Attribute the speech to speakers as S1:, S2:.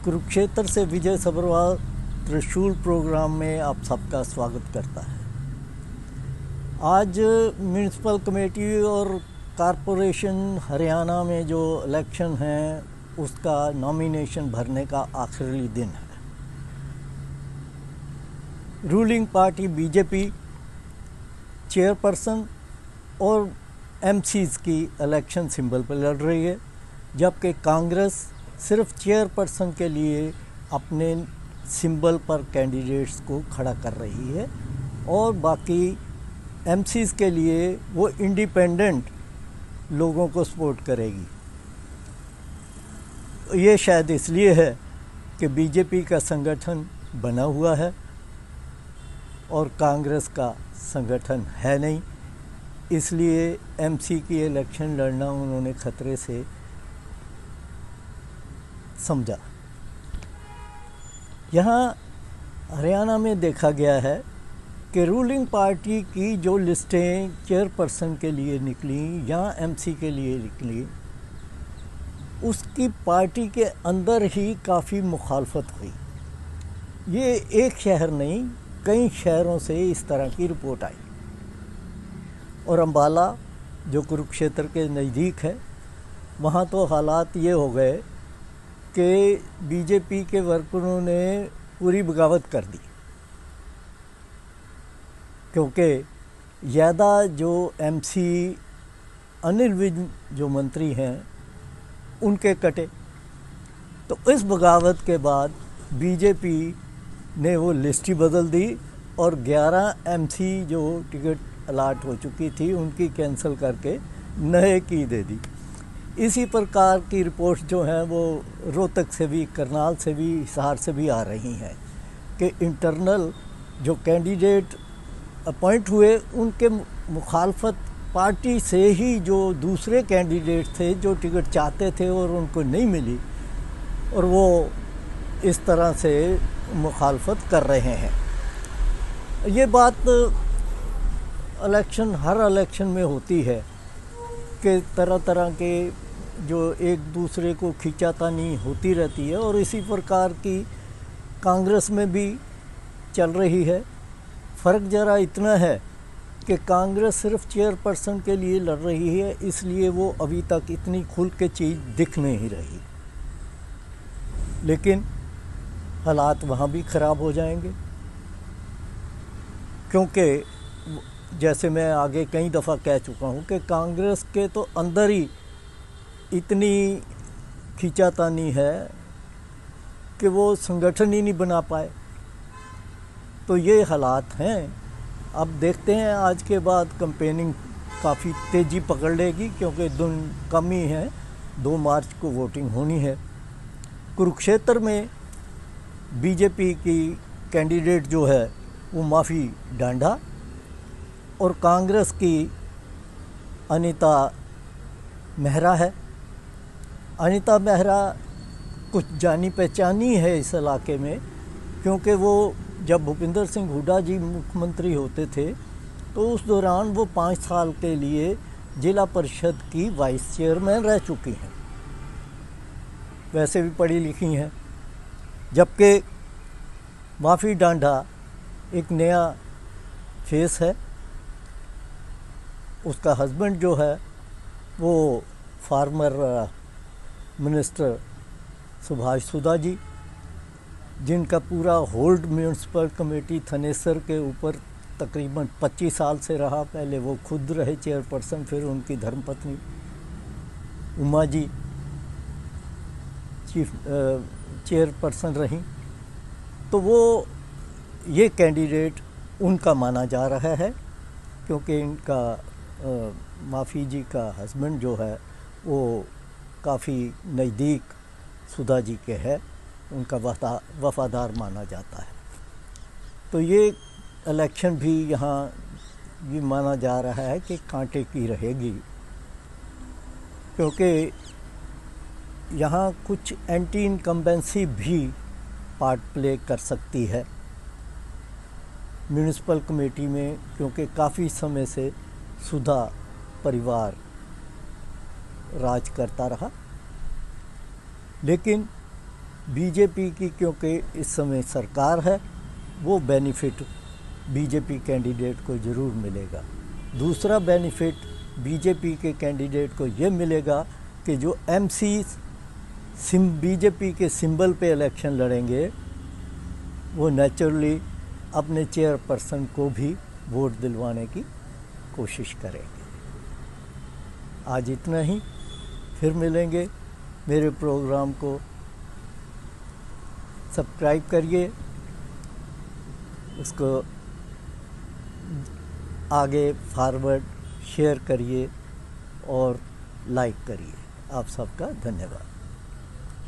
S1: कुरुक्षेत्र से विजय सब्रवाल त्रिशूल प्रोग्राम में आप सबका स्वागत करता है। आज म्यूनिसिपल कमेटी और कॉरपोरेशन हरियाणा में जो इलेक्शन है उसका नॉमिनेशन भरने का आखिरी दिन है। रूलिंग पार्टी बीजेपी चेयरपर्सन और एमसीज की इलेक्शन सिंबल पर लड़ रही है, जबकि कांग्रेस सिर्फ चेयरपर्सन के लिए अपने सिंबल पर कैंडिडेट्स को खड़ा कर रही है और बाकी एमसीज के लिए वो इंडिपेंडेंट लोगों को सपोर्ट करेगी। ये शायद इसलिए है कि बीजेपी का संगठन बना हुआ है और कांग्रेस का संगठन है नहीं, इसलिए एमसी की इलेक्शन लड़ना उन्होंने खतरे से समझा। यहाँ हरियाणा में देखा गया है कि रूलिंग पार्टी की जो लिस्टें चेयरपर्सन के लिए निकली या एमसी के लिए निकली, उसकी पार्टी के अंदर ही काफ़ी मुखालफत हुई। ये एक शहर नहीं, कई शहरों से इस तरह की रिपोर्ट आई। और अम्बाला जो कुरुक्षेत्र के नज़दीक है, वहाँ तो हालात ये हो गए कि बीजेपी के वर्करों ने पूरी बगावत कर दी, क्योंकि ज़्यादा जो एमसी अनिल विज जो मंत्री हैं उनके कटे। तो इस बगावत के बाद बीजेपी ने वो लिस्ट ही बदल दी और 11 एमसी जो टिकट अलाट हो चुकी थी उनकी कैंसिल करके नए की दे दी। इसी प्रकार की रिपोर्ट्स जो हैं वो रोहतक से भी, करनाल से भी, हिसार से भी आ रही हैं कि इंटरनल जो कैंडिडेट अपॉइंट हुए उनके मुखालफत पार्टी से ही जो दूसरे कैंडिडेट थे जो टिकट चाहते थे और उनको नहीं मिली, और वो इस तरह से मुखालफत कर रहे हैं। ये बात हर इलेक्शन में होती है कि तरह तरह के जो एक दूसरे को खींचातानी होती रहती है, और इसी प्रकार की कांग्रेस में भी चल रही है। फ़र्क ज़रा इतना है कि कांग्रेस सिर्फ चेयरपर्सन के लिए लड़ रही है, इसलिए वो अभी तक इतनी खुल के चीज़ दिख नहीं रही, लेकिन हालात वहाँ भी ख़राब हो जाएंगे, क्योंकि जैसे मैं आगे कई दफ़ा कह चुका हूँ कि कांग्रेस के तो अंदर ही इतनी खींचातानी है कि वो संगठन ही नहीं बना पाए। तो ये हालात हैं। अब देखते हैं, आज के बाद कैंपेनिंग काफ़ी तेज़ी पकड़ लेगी, क्योंकि दिन कम ही है, 2 मार्च को वोटिंग होनी है। कुरुक्षेत्र में बीजेपी की कैंडिडेट जो है वो माफ़ी डांडा और कांग्रेस की अनीता मेहरा है। अनीता मेहरा कुछ जानी पहचानी है इस इलाके में, क्योंकि वो जब भूपिंदर सिंह हुड्डा जी मुख्यमंत्री होते थे तो उस दौरान वो 5 साल के लिए जिला परिषद की वाइस चेयरमैन रह चुकी हैं, वैसे भी पढ़ी लिखी हैं। जबकि माफ़ी डांडा एक नया फेस है। उसका हस्बैंड जो है वो फार्मर मिनिस्टर सुभाष सुधा जी, जिनका पूरा होल्ड म्यूनिसिपल कमेटी थनेसर के ऊपर तकरीबन 25 साल से रहा। पहले वो खुद रहे चेयरपर्सन, फिर उनकी धर्मपत्नी उमा जी चीफ चेयरपर्सन रहीं। तो वो ये कैंडिडेट उनका माना जा रहा है, क्योंकि इनका माफ़ी जी का हस्बैंड जो है वो काफ़ी नज़दीक सुधा जी के है, उनका वफ़ादार माना जाता है। तो ये इलेक्शन भी यहाँ ये माना जा रहा है कि कांटे की रहेगी, क्योंकि यहाँ कुछ एंटी इनकम्बेंसी भी पार्ट प्ले कर सकती है म्यूनिसिपल कमेटी में, क्योंकि काफ़ी समय से सुधा परिवार राज करता रहा। लेकिन बीजेपी की क्योंकि इस समय सरकार है, वो बेनिफिट बीजेपी कैंडिडेट को ज़रूर मिलेगा। दूसरा बेनिफिट बीजेपी के कैंडिडेट को ये मिलेगा कि जो एमसी बीजेपी के सिंबल पे इलेक्शन लड़ेंगे वो नेचुरली अपने चेयरपर्सन को भी वोट दिलवाने की कोशिश करेंगे। आज इतना ही, फिर मिलेंगे। मेरे प्रोग्राम को सब्सक्राइब करिए, उसको आगे फॉरवर्ड शेयर करिए और लाइक करिए। आप सबका धन्यवाद।